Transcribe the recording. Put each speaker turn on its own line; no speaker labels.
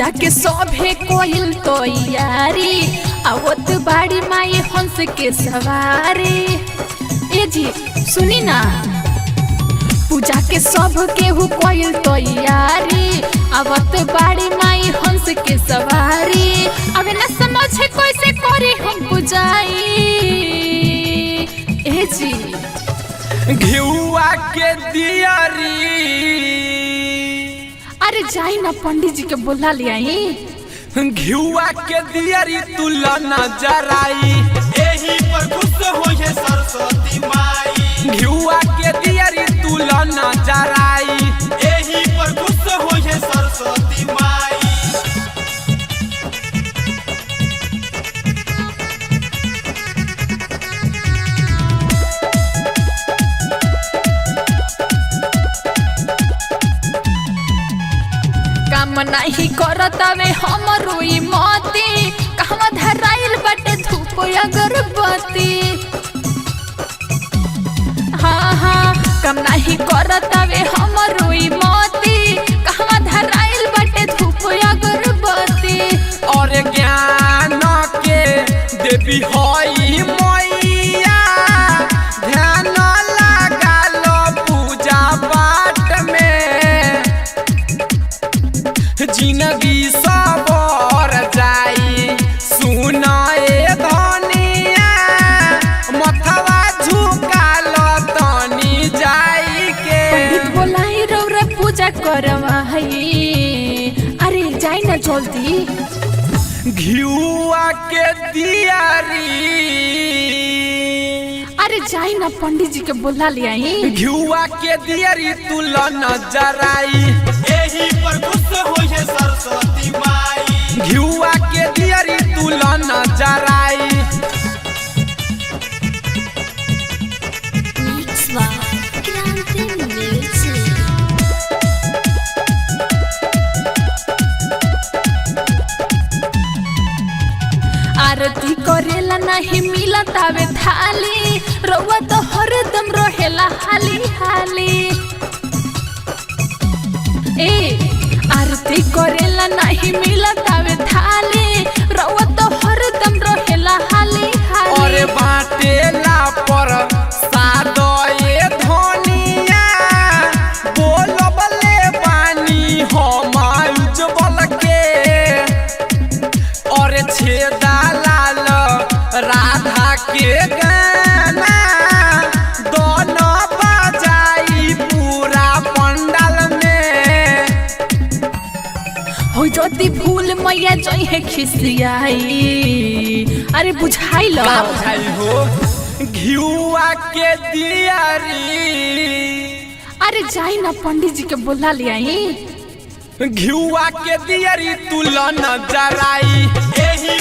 पूजा के सभे कोइल तो यारी आवत बाड़ी माई हंस के सवारी। ए जी सुनी ना, पूजा के सब केहू कोइल तो यारी आवत बाड़ी माई हंस के सवारी। अब न समझे कैसे करी हम पूजाई। ए जी
घिउआ के दियारी,
अरे जाई ना पंडित जी के बोला लियाई।
घिउआ के दियारी तुला न जराई,
एही पर खुश होई है सरस्वती माई।
घिउआ के दियारी तुला न जराई,
एही पर खुश होई है सरस्वती माई।
काम नहीं करतावे हमरो ई मती, कहवा धराइल बाटे धूप अगरबत्ती। हाँ हाँ काम नहीं करतावे हमरो ई मती, कहवा धराइल बाटे धूप अगरबत्ती।
और ज्ञान के देवी हई मैया, ध्यान लगा लो पूजा पाठ में, जिंदगी सबर जाई। सुनाए धनिया मथवा झुका लो तनी जाई के।
पंडित बोलाई रौरा पूजा करवाई। अरे जाई ना जल्दी।
घिउआ के दियारी,
अरे जाई ना पंडित जी के बोला लियाई।
घिउआ के दियारी तुला न जराई,
एही पर खुश होई है सरस्वती माई।
घिउआ के दियारी तुला न जराई।
आरती करेला नहीं मिलत आवे थाली, रउआ तो हरदम रहेला हाली हाली। ए आरती करेला नहीं मिलत आवे थाली, रउआ तो हरदम रहेला हाली हाली।
और बाटेला पर सादए धनिया, बोलबले बानी हम उज्जवल के। और छेदा लाल राधा के गाना, दोनों बजाई पूरा पंडाल में।
हो जदी भूल मैया जई है खिसियाई। अरे बुझाई लो
का बुझाई हो घिउआ के दियारी।
अरे जाई ना पंडित जी के बोला लियाई।
घिउआ के दियारी तुला न जराई,
एही